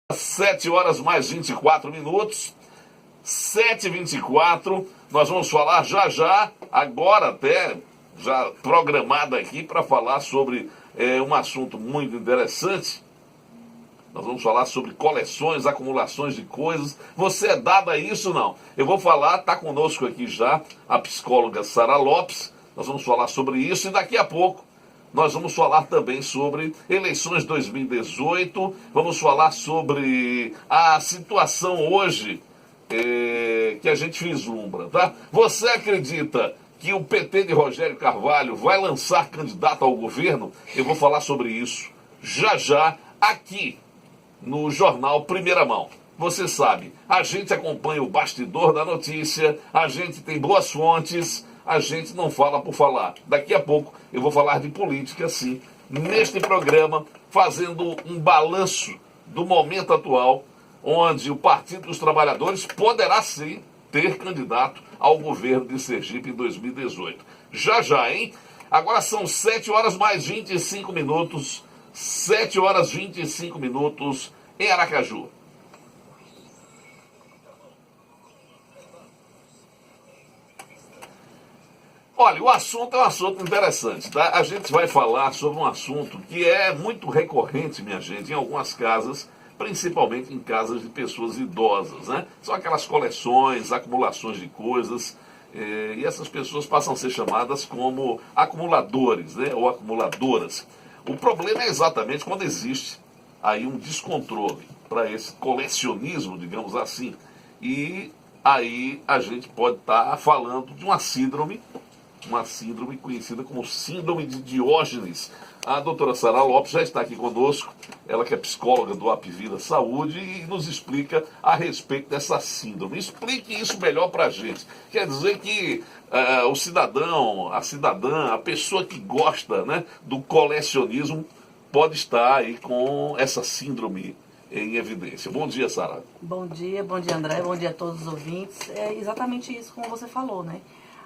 7 horas mais 24 minutos, 7h24, nós vamos falar já, agora até, já programado aqui para falar sobre um assunto muito interessante. Nós vamos falar sobre coleções, acumulações de coisas. Você é dado a isso, não? Eu vou falar, está conosco aqui já a psicóloga Sara Lopes, nós vamos falar sobre isso e daqui a pouco nós vamos falar também sobre eleições 2018, vamos falar sobre a situação hoje que a gente vislumbra, tá? Você acredita que o PT de Rogério Carvalho vai lançar candidato ao governo? Eu vou falar sobre isso já aqui no jornal Primeira Mão. Você sabe, a gente acompanha o bastidor da notícia, a gente tem boas fontes, a gente não fala por falar. Daqui a pouco eu vou falar de política, sim, neste programa, fazendo um balanço do momento atual, onde o Partido dos Trabalhadores poderá, sim, ter candidato ao governo de Sergipe em 2018. Já, hein? Agora são 7 horas mais 25 minutos, 7 horas 25 minutos em Aracaju. Olha, o assunto é um assunto interessante, tá? A gente vai falar sobre um assunto que é muito recorrente, minha gente, em algumas casas, principalmente em casas de pessoas idosas, né? São aquelas coleções, acumulações de coisas, e essas pessoas passam a ser chamadas como acumuladores, né? Ou acumuladoras. O problema é exatamente quando existe aí um descontrole para esse colecionismo, digamos assim, e aí a gente pode estar falando de uma síndrome conhecida como Síndrome de Diógenes. A doutora Sara Lopes já está aqui conosco, ela que é psicóloga do Apvida Saúde e nos explica a respeito dessa síndrome. Explique isso melhor para a gente. Quer dizer que o cidadão, a cidadã, a pessoa que gosta, né, do colecionismo pode estar aí com essa síndrome em evidência. Bom dia, Sara. Bom dia, André, bom dia a todos os ouvintes. É exatamente isso como você falou, né?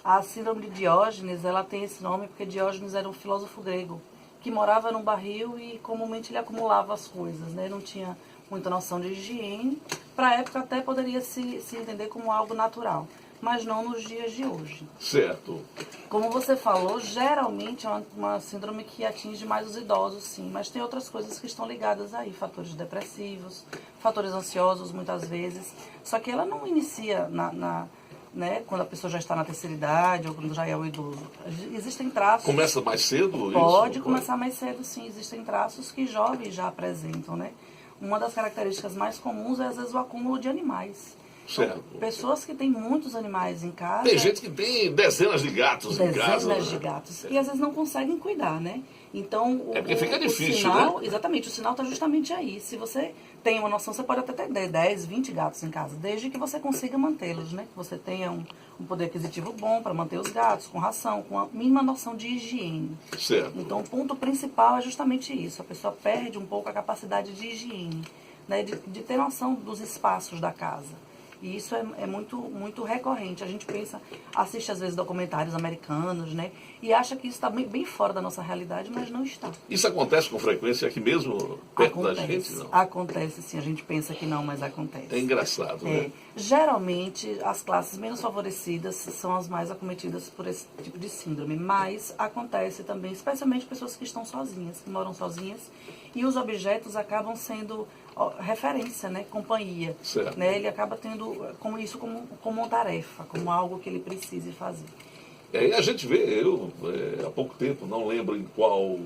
A síndrome de Diógenes, ela tem esse nome porque Diógenes era um filósofo grego que morava num barril e comumente ele acumulava as coisas, né? Não tinha muita noção de higiene. Para a época até poderia se entender como algo natural, mas não nos dias de hoje. Certo. Como você falou, geralmente é uma síndrome que atinge mais os idosos, sim, mas tem outras coisas que estão ligadas aí, fatores depressivos, fatores ansiosos muitas vezes, só que ela não inicia né, quando a pessoa já está na terceira idade ou quando já é o idoso. Existem traços... Começa mais cedo? Pode começar mais cedo, sim. Existem traços que jovens já apresentam, né? Uma das características mais comuns é, às vezes, o acúmulo de animais. Certo. Pessoas que têm muitos animais em casa... Tem gente que tem dezenas de gatos em casa. Dezenas de gatos. E, às vezes, não conseguem cuidar, né? Então, porque fica difícil, sinal, né? Exatamente, o sinal está justamente aí. Se você tem uma noção, você pode até ter 10, 20 gatos em casa, desde que você consiga mantê-los, né? Que você tenha um poder aquisitivo bom para manter os gatos, com ração, com a mínima noção de higiene. Certo. Então, o ponto principal é justamente isso. A pessoa perde um pouco a capacidade de higiene, né? De ter noção dos espaços da casa. E isso é muito recorrente. A gente assiste às vezes documentários americanos, né? E acha que isso está bem fora da nossa realidade, mas não está. Isso acontece com frequência aqui mesmo, perto da gente? Não? Acontece, sim. A gente pensa que não, mas acontece. É engraçado, né? Geralmente, as classes menos favorecidas são as mais acometidas por esse tipo de síndrome. Mas acontece também, especialmente pessoas que estão sozinhas, que moram sozinhas. E os objetos acabam sendo referência, né? Companhia. Certo. Né? Ele acaba tendo isso como uma tarefa, como algo que ele precise fazer. E a gente vê, eu há pouco tempo, não lembro em qual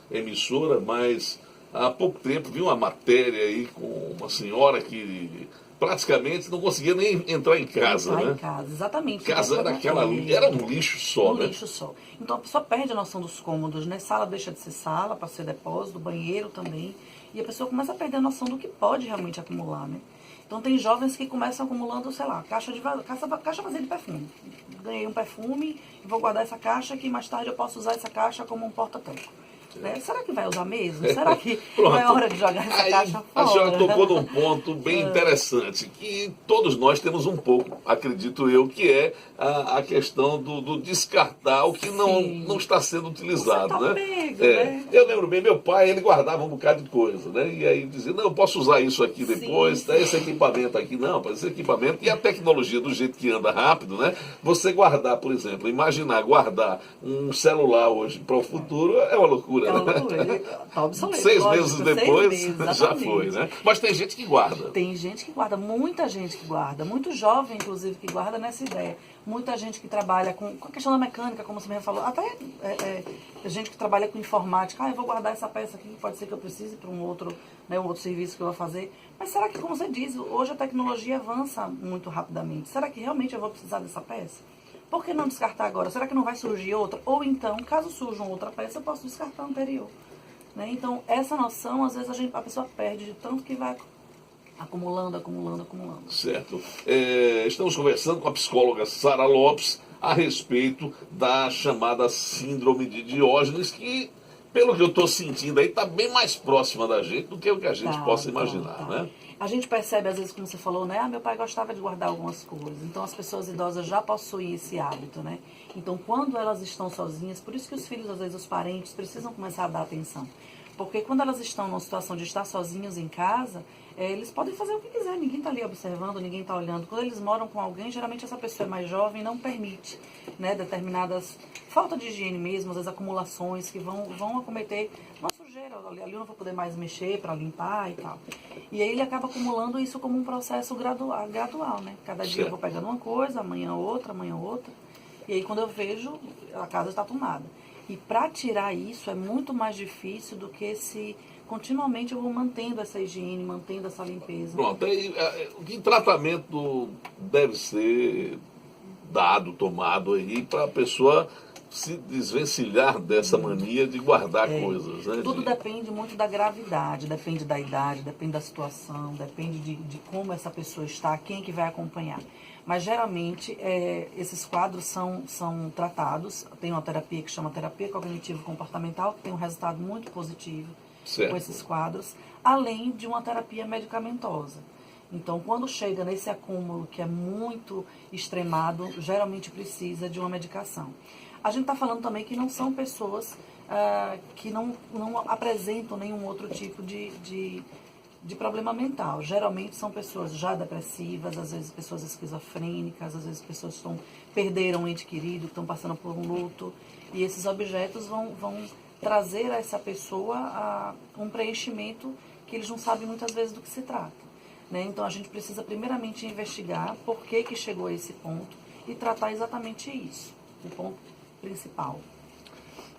emissora, mas há pouco tempo vi uma matéria aí com uma senhora que praticamente não conseguia nem entrar em casa, né? Em casa, exatamente. Casa era um lixo só, né? Lixo só. Então a pessoa perde a noção dos cômodos, né? Sala deixa de ser sala para ser depósito, banheiro também. E a pessoa começa a perder a noção do que pode realmente acumular, né? Então tem jovens que começam acumulando, sei lá, caixa vazia de perfume. Ganhei um perfume e vou guardar essa caixa que mais tarde eu posso usar essa caixa como um porta-tampo. Né? Será que vai usar mesmo? Será que Pronto. não é hora de jogar essa Aí, caixa fora? a senhora tocou num ponto bem interessante, que todos nós temos um pouco, acredito eu, que é a questão do descartar o que não está sendo utilizado. Você tá Né? pego, né? Eu lembro bem, meu pai, ele guardava um bocado de coisa, né? E aí dizia, não, eu posso usar isso aqui depois, Sim, esse equipamento aqui, não, para esse equipamento. E a tecnologia, do jeito que anda rápido, né? Você guardar, por exemplo, imaginar guardar um celular hoje para o futuro é uma loucura, É uma né? loucura. Tá obsoleto, 6 lógico, meses depois 6 meses, já exatamente. foi, né? Mas tem gente que guarda. Tem gente que guarda, muita gente que guarda, muito jovem, inclusive, que guarda nessa ideia. Muita gente que trabalha com a questão da mecânica, como você mesmo falou, até gente que trabalha com informática. Eu vou guardar essa peça aqui, pode ser que eu precise para um outro serviço que eu vou fazer. Mas será que, como você diz, hoje a tecnologia avança muito rapidamente. Será que realmente eu vou precisar dessa peça? Por que não descartar agora? Será que não vai surgir outra? Ou então, caso surja uma outra peça, eu posso descartar a anterior. Né? Então, essa noção, às vezes, a pessoa perde de tanto que vai acumulando. Certo. Estamos conversando com a psicóloga Sara Lopes a respeito da chamada síndrome de Diógenes, que, pelo que eu estou sentindo aí, está bem mais próxima da gente do que o que a gente possa imaginar, né? A gente percebe, às vezes, como você falou, né? Meu pai gostava de guardar algumas coisas. Então, as pessoas idosas já possuem esse hábito, né? Então, quando elas estão sozinhas, por isso que os filhos, às vezes, os parentes, precisam começar a dar atenção. Porque quando elas estão numa situação de estar sozinhos em casa, eles podem fazer o que quiser, ninguém está ali observando, ninguém está olhando. Quando eles moram com alguém, geralmente essa pessoa é mais jovem e não permite, né, determinadas falta de higiene mesmo, às vezes acumulações que vão acometer uma sujeira, ali eu não vou poder mais mexer para limpar e tal. E aí ele acaba acumulando isso como um processo gradual, né? Cada dia eu vou pegando uma coisa, amanhã outra. E aí quando eu vejo, a casa está tomada. E para tirar isso é muito mais difícil do que se continuamente eu vou mantendo essa higiene, mantendo essa limpeza. Pronto, aí, que tratamento deve ser dado, tomado aí para a pessoa se desvencilhar dessa mania de guardar coisas, né? Tudo depende muito da gravidade, depende da idade, depende da situação, depende de como essa pessoa está, quem que vai acompanhar. Mas geralmente esses quadros são tratados. Tem uma terapia que chama terapia cognitivo-comportamental, que tem um resultado muito positivo com esses quadros, além de uma terapia medicamentosa. Então, quando chega nesse acúmulo que é muito extremado, geralmente precisa de uma medicação. A gente está falando também que não são pessoas que não apresentam nenhum outro tipo de problema mental. Geralmente são pessoas já depressivas, às vezes pessoas esquizofrênicas, às vezes pessoas que perderam um ente querido, estão passando por um luto. E esses objetos vão trazer a essa pessoa um preenchimento que eles não sabem muitas vezes do que se trata. Né? Então a gente precisa primeiramente investigar por que chegou a esse ponto e tratar exatamente isso, o ponto principal.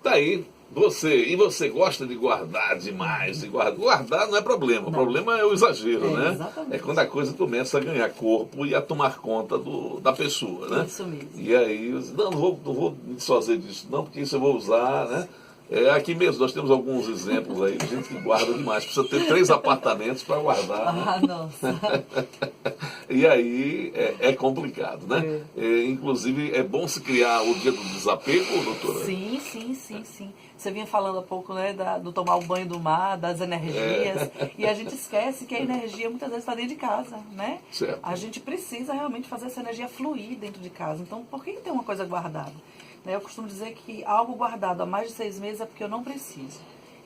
Tá aí. Você gosta de guardar demais? Guardar não é problema, o problema é o exagero, né? Exatamente. É quando a coisa começa a ganhar corpo e a tomar conta da pessoa, né? Isso mesmo. E aí, não vou me desfazer disso não, porque isso eu vou usar, né? Aqui mesmo nós temos alguns exemplos aí de gente que guarda demais, precisa ter 3 apartamentos para guardar. Né? Nossa. E aí é complicado, né? Inclusive é bom se criar o dia do desapego, doutora? Sim. Você vinha falando há pouco, né, do tomar o banho do mar, das energias, e a gente esquece que a energia muitas vezes está dentro de casa, né? Certo. A gente precisa realmente fazer essa energia fluir dentro de casa. Então, por que ter uma coisa guardada? Eu costumo dizer que algo guardado há mais de 6 meses é porque eu não preciso.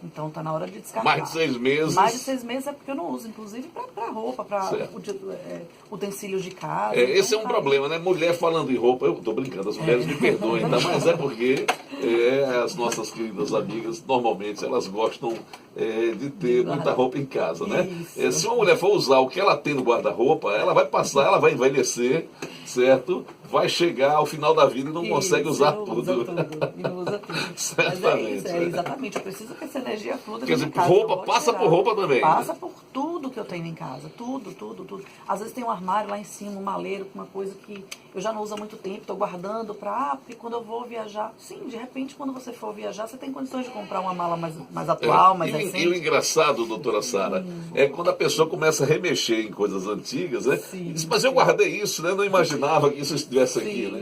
Então está na hora de descartar. Mais de 6 meses? Mais de 6 meses é porque eu não uso, inclusive para roupa, para utensílios de casa. Esse é um problema, né? Mulher falando em roupa, eu estou brincando, as mulheres me perdoem, tá? Mas é porque as nossas queridas amigas, normalmente, elas gostam de ter muita roupa em casa, né? Se uma mulher for usar o que ela tem no guarda-roupa, ela vai passar, ela vai envelhecer, certo? Vai chegar ao final da vida e não consegue usar tudo. Não usa tudo. Certamente. Mas exatamente, eu preciso que essa energia flua dentro Quer dizer, de casa. roupa, passa por roupa também. Passa por tudo que eu tenho em casa, tudo. Às vezes tem um armário lá em cima, um maleiro, com uma coisa que eu já não uso há muito tempo, estou guardando porque quando eu vou viajar, sim, de repente quando você for viajar, você tem condições de comprar uma mala mais atual, mais recente. E o engraçado, doutora Sara, é quando a pessoa começa a remexer em coisas antigas, né? E diz, mas eu guardei isso, né? Não imaginava imaginava que isso estivesse aqui, né?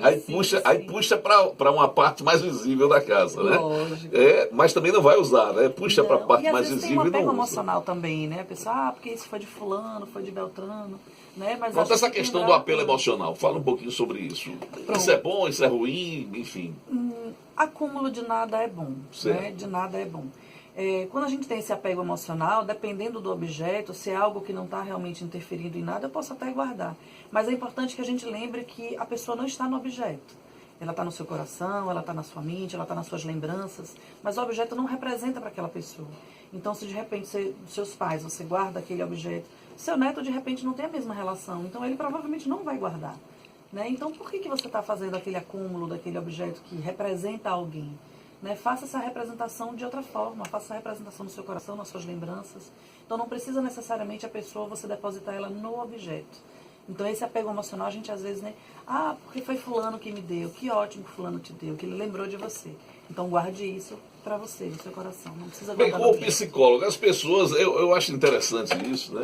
Aí puxa para uma parte mais visível da casa, né? Lógico. Mas também não vai usar, né? Puxa para a parte E às mais vezes tem visível um e não apego usa. emocional também, né? A pessoa, porque isso foi de fulano, foi de Beltrano, né? Mas Pronto, acho essa que tem que questão do lembrar apelo emocional, fala um pouquinho sobre isso. Pronto. Isso é bom, isso é ruim, enfim. Acúmulo de nada é bom, Certo. né? De nada é bom. Quando a gente tem esse apego emocional, dependendo do objeto, se é algo que não está realmente interferindo em nada, eu posso até guardar. Mas é importante que a gente lembre que a pessoa não está no objeto. Ela está no seu coração, ela está na sua mente, ela está nas suas lembranças, mas o objeto não representa para aquela pessoa. Então, se de repente seus pais, você guarda aquele objeto, seu neto de repente não tem a mesma relação, então ele provavelmente não vai guardar. Né? Então, por que você está fazendo aquele acúmulo daquele objeto que representa alguém? Né? Faça essa representação de outra forma, faça essa representação no seu coração, nas suas lembranças. Então, não precisa necessariamente a pessoa, você depositar ela no objeto. Então, esse apego emocional, a gente às vezes, né? Ah, porque foi fulano que me deu, que ótimo que fulano te deu, que ele lembrou de você. Então, guarde isso para você, no seu coração. Não precisa Bem, guardar como no objeto. psicólogo, as pessoas, eu acho interessante isso, né?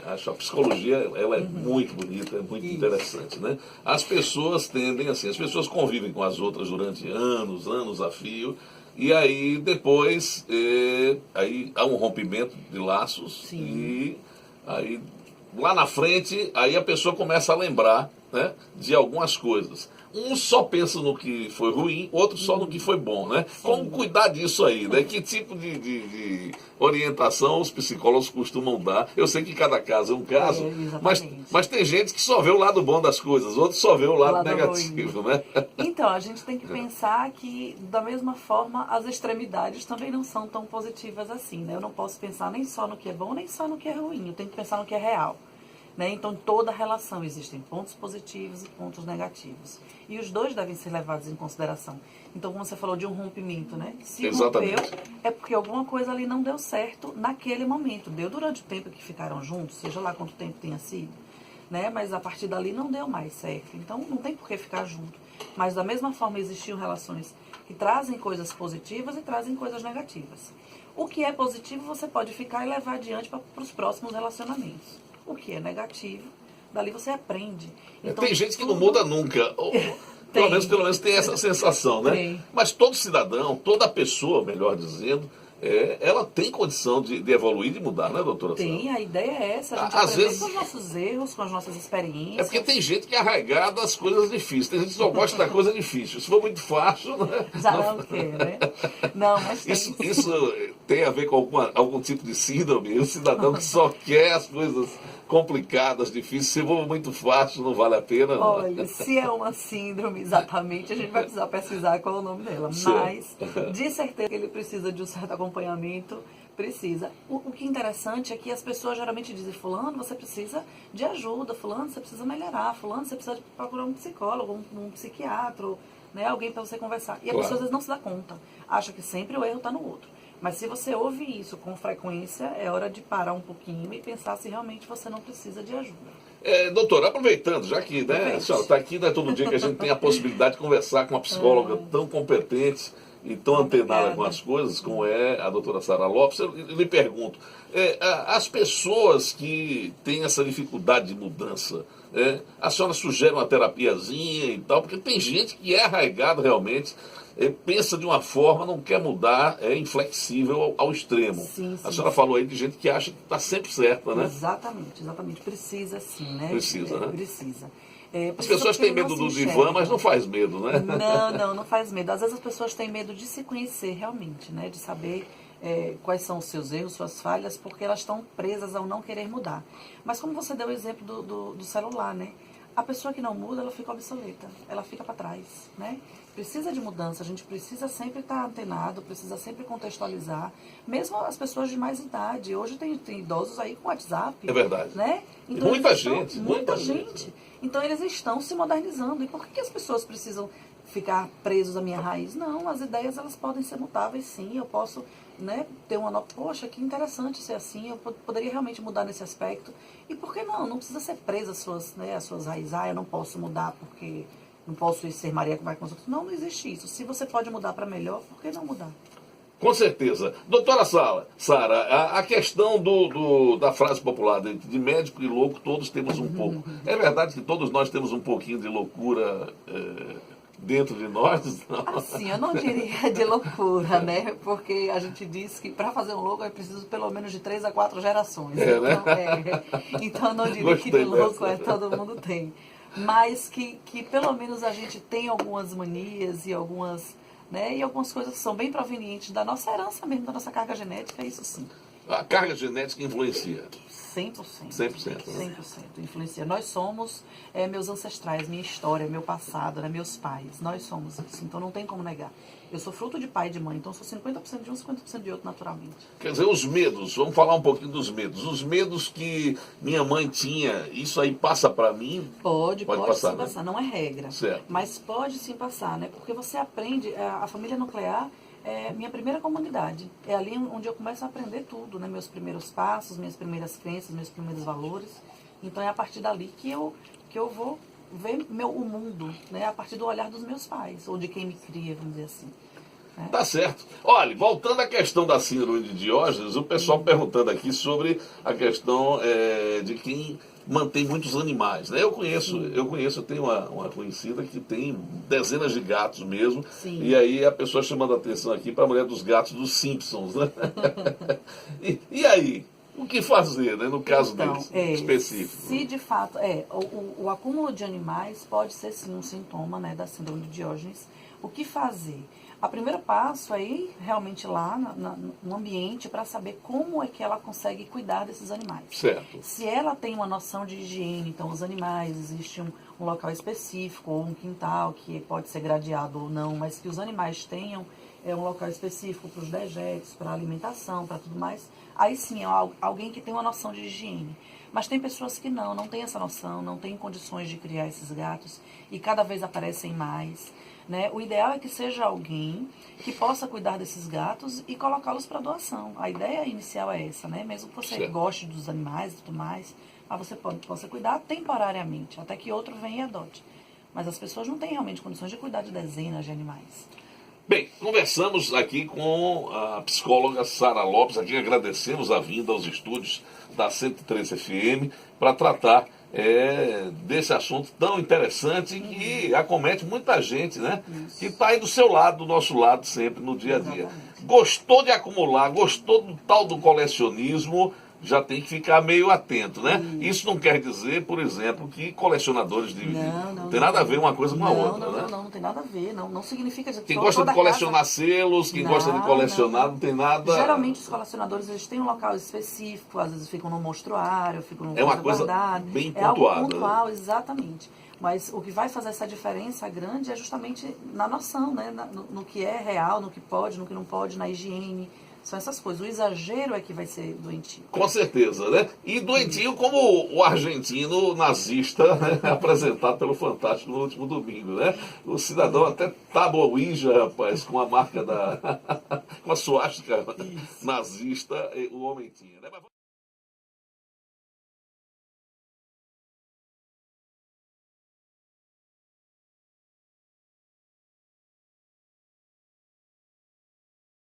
Acho a psicologia, ela é muito bonita, é muito interessante, né? As pessoas tendem assim, as pessoas convivem com as outras durante anos a fio, e aí depois aí há um rompimento de laços. Sim. E aí lá na frente, aí a pessoa começa a lembrar, né, de algumas coisas. Um só pensa no que foi ruim, outro só no que foi bom, né? Como cuidar disso aí, né? Que tipo de orientação os psicólogos costumam dar? Eu sei que cada caso é um caso, mas tem gente que só vê o lado bom das coisas, outros só vê o lado negativo, né? Então, a gente tem que pensar que, da mesma forma, as extremidades também não são tão positivas assim, né? Eu não posso pensar nem só no que é bom, nem só no que é ruim. Eu tenho que pensar no que é real. Né? Então, em toda relação existem pontos positivos e pontos negativos. E os dois devem ser levados em consideração. Então, como você falou de um rompimento, né? Se rompeu, é porque alguma coisa ali não deu certo naquele momento. Deu durante o tempo que ficaram juntos, seja lá quanto tempo tenha sido. Né? Mas a partir dali não deu mais certo. Então, não tem por que ficar junto. Mas, da mesma forma, existiam relações que trazem coisas positivas e trazem coisas negativas. O que é positivo, você pode ficar e levar adiante para os próximos relacionamentos. O que é negativo, dali você aprende. Então, tem gente que não muda nunca. Pelo menos tem essa sensação, né? Tem. Mas todo cidadão, toda pessoa, melhor dizendo, ela tem condição de evoluir, de mudar, né, doutora? Tem, a ideia é essa, a gente Às aprender vezes, com os nossos erros, com as nossas experiências. É porque tem gente que é arraigada às coisas difíceis, tem gente que só gosta da coisa difícil. Se for muito fácil, né? Já não quer, né? Não, mas tem. Isso tem a ver com algum tipo de síndrome, o cidadão que só quer as coisas complicadas, difíceis, se for muito fácil, não vale a pena. Não. Olha, se é uma síndrome, exatamente, a gente vai precisar pesquisar qual é o nome dela. Mas, de certeza que ele precisa de um certo acompanhamento, precisa. O que é interessante é que as pessoas geralmente dizem, fulano, você precisa de ajuda, fulano, você precisa melhorar, fulano, você precisa procurar um psicólogo, um psiquiatra, né, alguém para você conversar. E a pessoa às vezes não se dá conta, acha que sempre o erro está no outro. Mas se você ouve isso com frequência, é hora de parar um pouquinho e pensar se realmente você não precisa de ajuda. Doutora, aproveitando, já que a senhora está aqui, não é todo dia que a gente tem a possibilidade de conversar com uma psicóloga tão competente e tão antenada com as coisas, como é a doutora Sara Lopes, eu lhe pergunto, as pessoas que têm essa dificuldade de mudança, a senhora sugere uma terapiazinha e tal, porque tem gente que é arraigado realmente, pensa de uma forma, não quer mudar, é inflexível ao extremo. Sim, a senhora falou aí de gente que acha que está sempre certa, né? Exatamente. Precisa sim, né? Precisa, né? Precisa. As pessoas têm medo do divã, mas não faz medo, né? Não faz medo. Às vezes as pessoas têm medo de se conhecer realmente, né? De saber quais são os seus erros, suas falhas, porque elas estão presas ao não querer mudar. Mas como você deu o exemplo do celular, né? A pessoa que não muda, ela fica obsoleta, ela fica para trás, né? Precisa de mudança, a gente precisa sempre estar antenado, precisa sempre contextualizar, mesmo as pessoas de mais idade. Hoje tem idosos aí com WhatsApp. É verdade. Né? Então, muita gente. Então eles estão se modernizando. E por que as pessoas precisam ficar presos à minha raiz? Não, as ideias elas podem ser mutáveis, sim. Eu posso, né, ter uma nota, poxa, que interessante ser assim, eu poderia realmente mudar nesse aspecto. E por que não? Não precisa ser presa às suas raízes. Eu não posso mudar porque não posso ser Maria que vai com os outros. Não existe isso. Se você pode mudar para melhor, por que não mudar? Com certeza. Doutora Sara, a questão da frase popular de médico e louco, todos temos um pouco. É verdade que todos nós temos um pouquinho de loucura dentro de nós? Não. Assim, eu não diria de loucura, né? Porque a gente diz que para fazer um louco é preciso pelo menos de 3 a 4 gerações. É, né? Então eu não diria Gostei que de louco dessa. todo mundo tem. Mas que pelo menos a gente tem algumas manias e algumas, né, e algumas coisas que são bem provenientes da nossa herança mesmo, da nossa carga genética, isso sim. A carga genética influencia. 100%. 100%. 100% influencia. Nós somos meus ancestrais, minha história, meu passado, né, meus pais. Nós somos isso. Então não tem como negar. Eu sou fruto de pai e de mãe, então sou 50% de um, 50% de outro naturalmente. Quer dizer, os medos, vamos falar um pouquinho dos medos. Os medos que minha mãe tinha, isso aí passa para mim? Pode passar, sim né? passar. Não é regra. Certo. Mas pode sim passar, né? Porque você aprende, a família nuclear é minha primeira comunidade. É ali onde eu começo a aprender tudo, né? Meus primeiros passos, minhas primeiras crenças, meus primeiros valores. Então é a partir dali que eu vou ver o mundo, né? A partir do olhar dos meus pais, ou de quem me cria, vamos dizer assim. Né? Tá certo. Olha, voltando à questão da síndrome de Diógenes, o pessoal perguntando aqui sobre a questão de quem mantém muitos animais, né? Eu tenho uma conhecida que tem dezenas de gatos mesmo. Sim. E aí a pessoa chamando a atenção aqui para a mulher dos gatos dos Simpsons, né? e aí? O que fazer, né, no caso deles, específico? Se de fato, o acúmulo de animais pode ser sim um sintoma, né, da síndrome de Diógenes. O que fazer? O primeiro passo é ir realmente lá no ambiente para saber como é que ela consegue cuidar desses animais. Certo. Se ela tem uma noção de higiene, então os animais, existe um local específico ou um quintal que pode ser gradeado ou não, mas que os animais tenham um local específico para os dejetos, para a alimentação, para tudo mais, aí sim é alguém que tem uma noção de higiene. Mas tem pessoas que não têm essa noção, não têm condições de criar esses gatos e cada vez aparecem mais. Né? O ideal é que seja alguém que possa cuidar desses gatos e colocá-los para doação. A ideia inicial é essa, né? Mesmo que você goste dos animais e tudo mais, mas você possa cuidar temporariamente, até que outro venha e adote. Mas as pessoas não têm realmente condições de cuidar de dezenas de animais. Bem, conversamos aqui com a psicóloga Sara Lopes, a quem agradecemos a vinda aos estúdios da 103 FM para tratar desse assunto tão interessante que acomete muita gente, né? Isso. Que está aí do seu lado, do nosso lado sempre, no dia a dia. Exatamente. Gostou de acumular, gostou do tal do colecionismo, já tem que ficar meio atento, né? Isso não quer dizer, por exemplo, que colecionadores de... Não tem nada a ver uma coisa com a outra, né? Não tem nada a ver. Não significa... Quem gosta de colecionar selos, quem gosta de colecionar, não tem nada... Geralmente os colecionadores, eles têm um local específico, às vezes ficam no mostruário, ficam no uma coisa guardado. bem pontuada. É algo pontual, né? Exatamente. Mas o que vai fazer essa diferença grande é justamente na noção, né? No que é real, no que pode, no que não pode, na higiene. São essas coisas. O exagero é que vai ser doentio. Com certeza, né? E doentio como o argentino nazista, né? Apresentado pelo Fantástico no último domingo, né? O cidadão até tábua Ouija, rapaz, com a marca com a suástica nazista, o homem tinha, né?